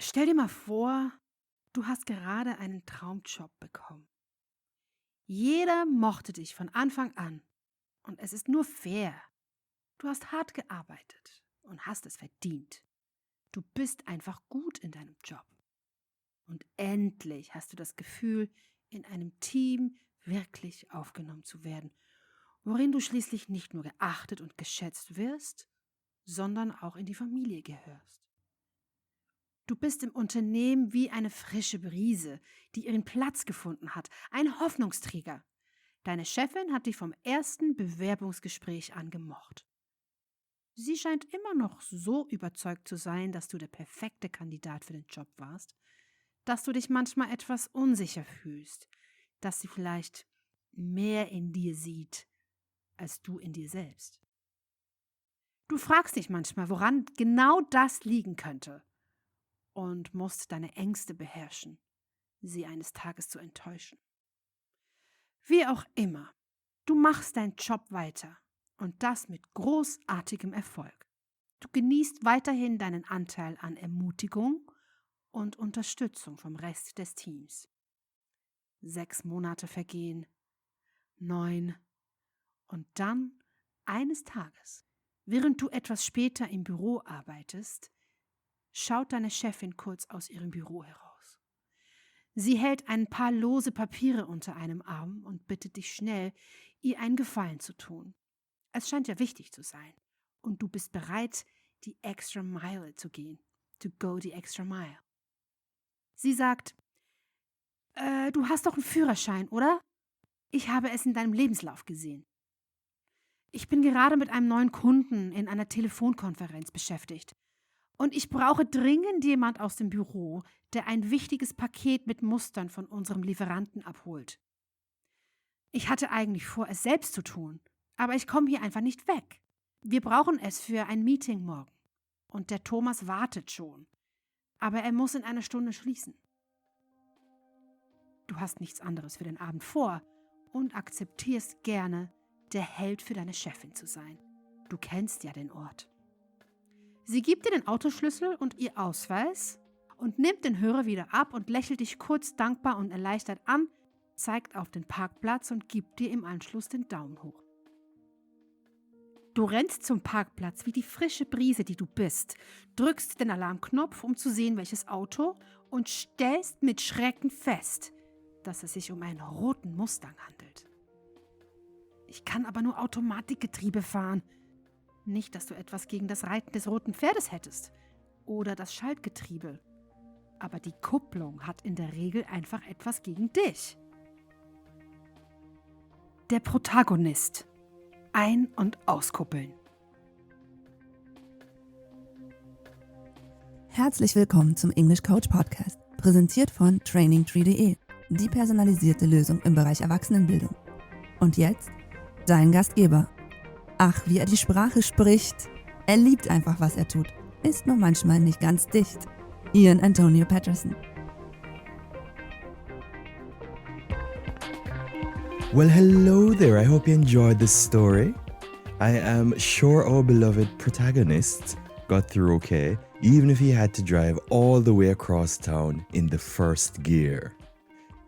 Stell dir mal vor, du hast gerade einen Traumjob bekommen. Jeder mochte dich von Anfang an und es ist nur fair. Du hast hart gearbeitet und hast es verdient. Du bist einfach gut in deinem Job. Und endlich hast du das Gefühl, in einem Team wirklich aufgenommen zu werden, worin du schließlich nicht nur geachtet und geschätzt wirst, sondern auch in die Familie gehörst. Du bist im Unternehmen wie eine frische Brise, die ihren Platz gefunden hat, ein Hoffnungsträger. Deine Chefin hat dich vom ersten Bewerbungsgespräch an gemocht. Sie scheint immer noch so überzeugt zu sein, dass du der perfekte Kandidat für den Job warst, dass du dich manchmal etwas unsicher fühlst, dass sie vielleicht mehr in dir sieht, als du in dir selbst. Du fragst dich manchmal, woran genau das liegen könnte und musst deine Ängste beherrschen, sie eines Tages zu enttäuschen. Wie auch immer, du machst deinen Job weiter und das mit großartigem Erfolg. Du genießt weiterhin deinen Anteil an Ermutigung und Unterstützung vom Rest des Teams. 6 Monate vergehen, 9 und dann eines Tages, während du etwas später im Büro arbeitest, schaut deine Chefin kurz aus ihrem Büro heraus. Sie hält ein paar lose Papiere unter einem Arm und bittet dich schnell, ihr einen Gefallen zu tun. Es scheint ja wichtig zu sein. Und du bist bereit, die extra Mile zu gehen. To go the extra mile. Sie sagt, du hast doch einen Führerschein, oder? Ich habe es in deinem Lebenslauf gesehen. Ich bin gerade mit einem neuen Kunden in einer Telefonkonferenz beschäftigt. Und ich brauche dringend jemand aus dem Büro, der ein wichtiges Paket mit Mustern von unserem Lieferanten abholt. Ich hatte eigentlich vor, es selbst zu tun, aber ich komme hier einfach nicht weg. Wir brauchen es für ein Meeting morgen. Und der Thomas wartet schon. Aber er muss in einer Stunde schließen. Du hast nichts anderes für den Abend vor und akzeptierst gerne, der Held für deine Chefin zu sein. Du kennst ja den Ort. Sie gibt dir den Autoschlüssel und ihr Ausweis und nimmt den Hörer wieder ab und lächelt dich kurz dankbar und erleichtert an, zeigt auf den Parkplatz und gibt dir im Anschluss den Daumen hoch. Du rennst zum Parkplatz wie die frische Brise, die du bist, drückst den Alarmknopf, um zu sehen, welches Auto, und stellst mit Schrecken fest, dass es sich um einen roten Mustang handelt. Ich kann aber nur Automatikgetriebe fahren. Nicht, dass du etwas gegen das Reiten des roten Pferdes hättest oder das Schaltgetriebe. Aber die Kupplung hat in der Regel einfach etwas gegen dich. Der Protagonist. Ein- und auskuppeln. Herzlich willkommen zum English Coach Podcast, präsentiert von trainingtree.de, die personalisierte Lösung im Bereich Erwachsenenbildung. Und jetzt dein Gastgeber. Ach, wie er die Sprache spricht. Er liebt einfach, was er tut, ist nur manchmal nicht ganz dicht. iAntonio Patterson. Well, hello there. I hope you enjoyed this story. I am sure our beloved protagonist got through okay, even if he had to drive all the way across town in the first gear.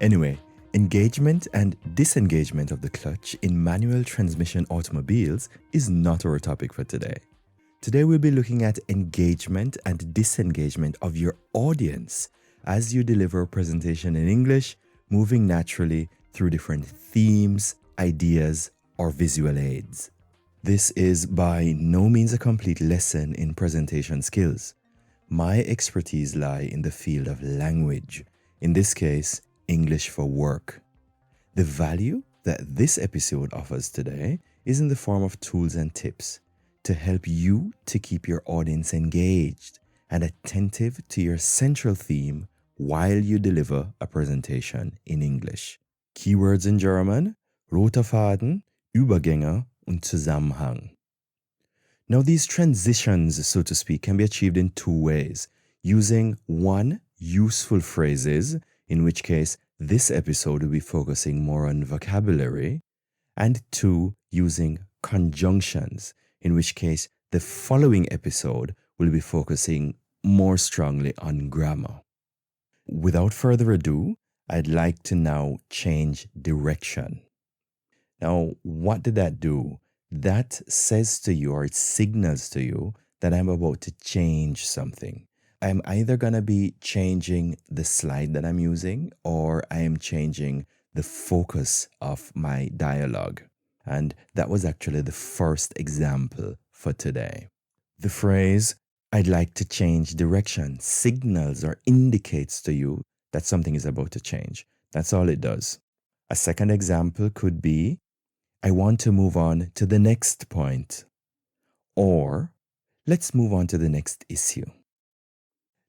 Anyway, engagement and disengagement of the clutch in manual transmission automobiles is not our topic for today. Today we'll be looking at engagement and disengagement of your audience as you deliver a presentation in English, moving naturally through different themes, ideas, or visual aids. This is by no means a complete lesson in presentation skills. My expertise lie in the field of language, in this case, English for work. The value that this episode offers today is in the form of tools and tips to help you to keep your audience engaged and attentive to your central theme while you deliver a presentation in English. Keywords in German, roter Faden, Übergänge und Zusammenhang. Now these transitions, so to speak, can be achieved in two ways. Using one, useful phrases, in which case this episode will be focusing more on vocabulary, and two, using conjunctions, in which case the following episode will be focusing more strongly on grammar. Without further ado, I'd like to now change direction. Now, what did that do? That says to you, or it signals to you, that I'm about to change something. I'm either going to be changing the slide that I'm using, or I am changing the focus of my dialogue. And that was actually the first example for today. The phrase, I'd like to change direction, signals or indicates to you that something is about to change. That's all it does. A second example could be, I want to move on to the next point. Or, let's move on to the next issue.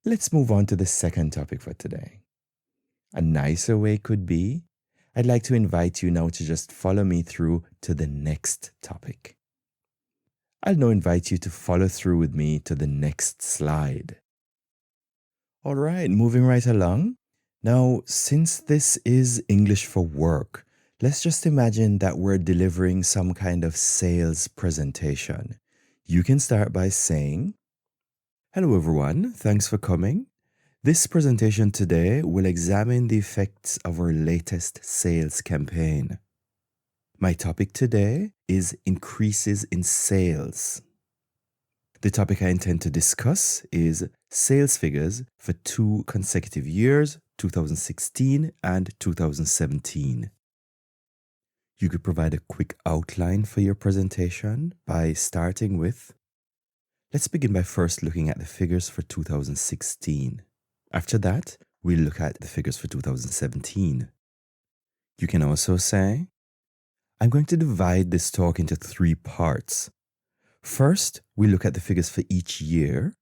Let's move on to the second topic for today. A nicer way could be, I'd like to invite you now to just follow me through to the next topic. I'll now invite you to follow through with me to the next slide. All right, moving right along. Now, since this is English for work, let's just imagine that we're delivering some kind of sales presentation. You can start by saying, hello everyone, thanks for coming. This presentation today will examine the effects of our latest sales campaign. My topic today is increases in sales. The topic I intend to discuss is sales figures for 2 consecutive years, 2016 and 2017. You could provide a quick outline for your presentation by starting with, let's begin by first looking at the figures for 2016. After that, we'll look at the figures for 2017. You can also say, I'm going to divide this talk into 3 parts. First, we'll look at the figures for each year.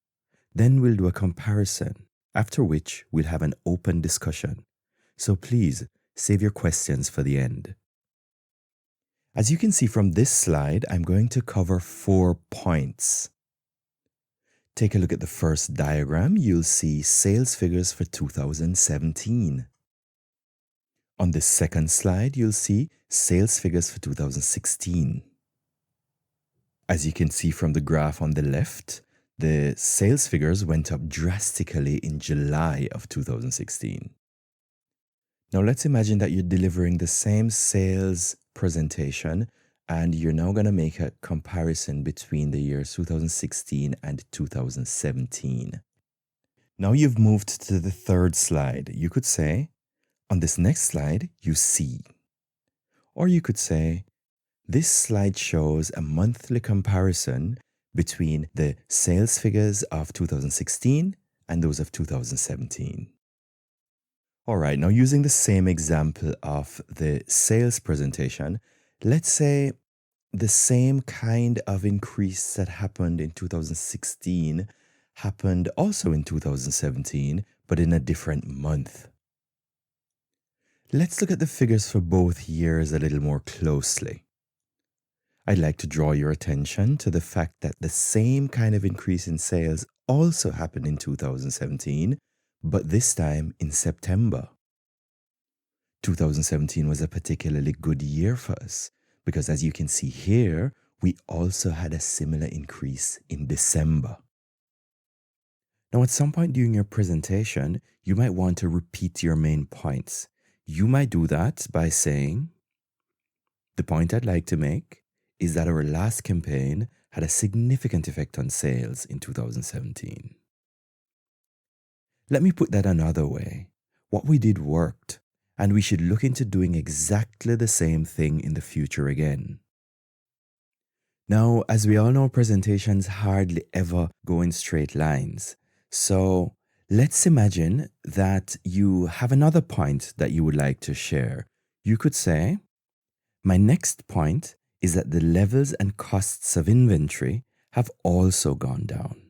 Then we'll do a comparison, after which we'll have an open discussion. So please save your questions for the end. As you can see from this slide, I'm going to cover 4 points. Take a look at the first diagram. You'll see sales figures for 2017. On the second slide, you'll see sales figures for 2016. As you can see from the graph on the left, the sales figures went up drastically in July of 2016. Now let's imagine that you're delivering the same sales presentation and you're now going to make a comparison between the years 2016 and 2017. Now you've moved to the third slide. You could say, on this next slide, you see. Or you could say, this slide shows a monthly comparison between the sales figures of 2016 and those of 2017. All right, now using the same example of the sales presentation, let's say the same kind of increase that happened in 2016 happened also in 2017, but in a different month. Let's look at the figures for both years a little more closely. I'd like to draw your attention to the fact that the same kind of increase in sales also happened in 2017, but this time in September. 2017 was a particularly good year for us because, as you can see here, we also had a similar increase in December. Now, at some point during your presentation, you might want to repeat your main points. You might do that by saying, the point I'd like to make is that our last campaign had a significant effect on sales in 2017. Let me put that another way. What we did worked, and we should look into doing exactly the same thing in the future again. Now, as we all know, presentations hardly ever go in straight lines. So let's imagine that you have another point that you would like to share. You could say, my next point is that the levels and costs of inventory have also gone down.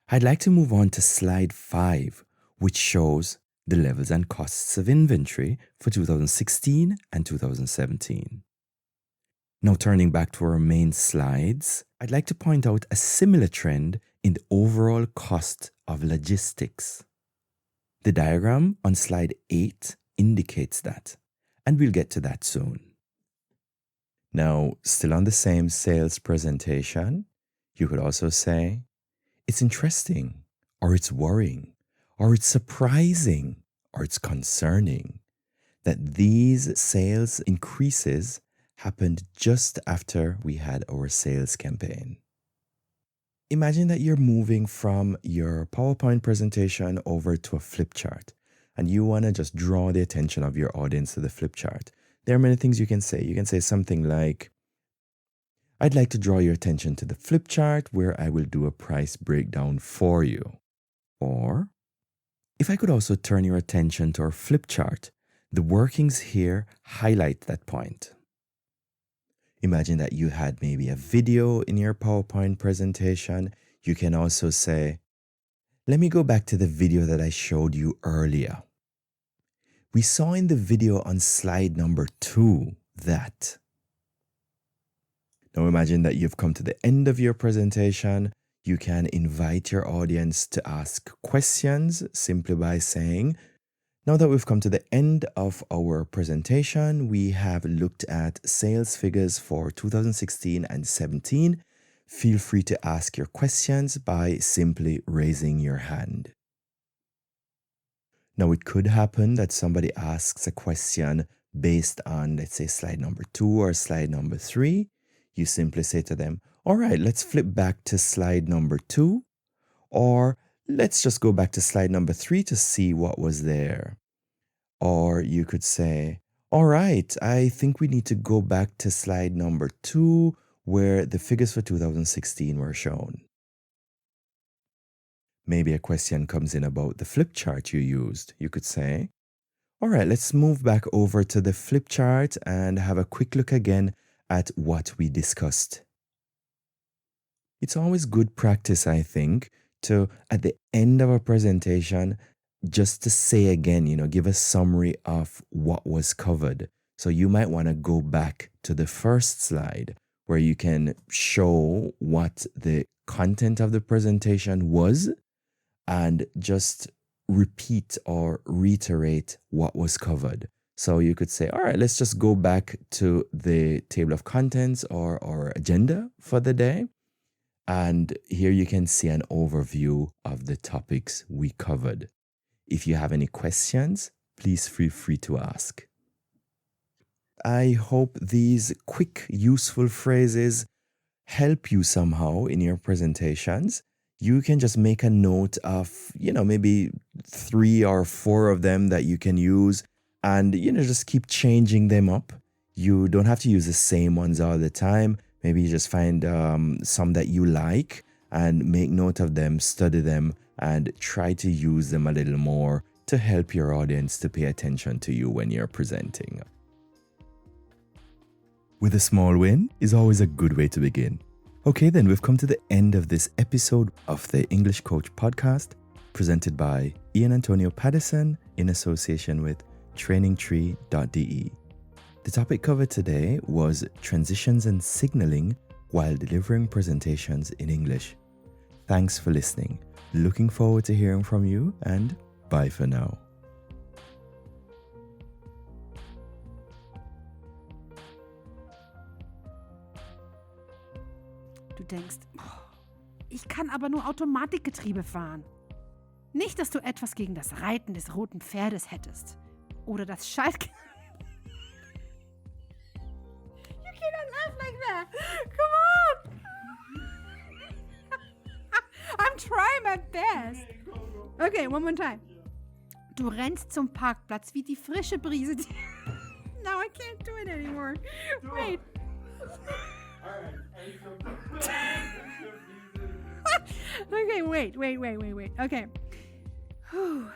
I'd like to move on to slide 5, which shows the levels and costs of inventory for 2016 and 2017. Now turning back to our main slides, I'd like to point out a similar trend in the overall cost of logistics. The diagram on slide 8 indicates that, and we'll get to that soon. Now, still on the same sales presentation, you could also say, it's interesting. or it's worrying, or it's surprising, or it's concerning that these sales increases happened just after we had our sales campaign. Imagine that you're moving from your PowerPoint presentation over to a flip chart, and you want to just draw the attention of your audience to the flip chart. There are many things you can say. You can say something like, I'd like to draw your attention to the flip chart where I will do a price breakdown for you. Or, if I could also turn your attention to our flip chart, the workings here highlight that point. Imagine that you had maybe a video in your PowerPoint presentation. You can also say, let me go back to the video that I showed you earlier. We saw in the video on slide number 2 that. Now imagine that you've come to the end of your presentation. You can invite your audience to ask questions simply by saying, now that we've come to the end of our presentation, we have looked at sales figures for 2016 and 17. Feel free to ask your questions by simply raising your hand. Now, it could happen that somebody asks a question based on, let's say, slide number 2 or slide number 3. You simply say to them, all right, let's flip back to slide number 2, or let's just go back to slide number 3 to see what was there. Or you could say, all right, I think we need to go back to slide number 2 where the figures for 2016 were shown. Maybe a question comes in about the flip chart you used. You could say, all right, let's move back over to the flip chart and have a quick look again at what we discussed. It's always good practice, I think, to, at the end of a presentation, just to say again, give a summary of what was covered. So you might want to go back to the first slide where you can show what the content of the presentation was and just repeat or reiterate what was covered. So you could say, all right, let's just go back to the table of contents or agenda for the day. And here you can see an overview of the topics we covered. If you have any questions, please feel free to ask. I hope these quick, useful phrases help you somehow in your presentations. You can just make a note of, maybe 3 or 4 of them that you can use and, just keep changing them up. You don't have to use the same ones all the time. Maybe you just find some that you like and make note of them, study them, and try to use them a little more to help your audience to pay attention to you when you're presenting. With a small win is always a good way to begin. Okay, then we've come to the end of this episode of the English Coach podcast, presented by iAntonio Patterson in association with trainingtree.de. The topic covered today was transitions and signaling while delivering presentations in English. Thanks for listening. Looking forward to hearing from you, and bye for now. Du denkst, ich kann aber nur Automatikgetriebe fahren. Nicht, dass du etwas gegen das Reiten des roten Pferdes hättest. Oder das Schalk... You cannot laugh like that. Come on. I'm trying my best. Okay, one more time. Du rennst zum Parkplatz wie die frische Brise. Now I can't do it anymore. Wait. Okay, wait. Okay. Whew.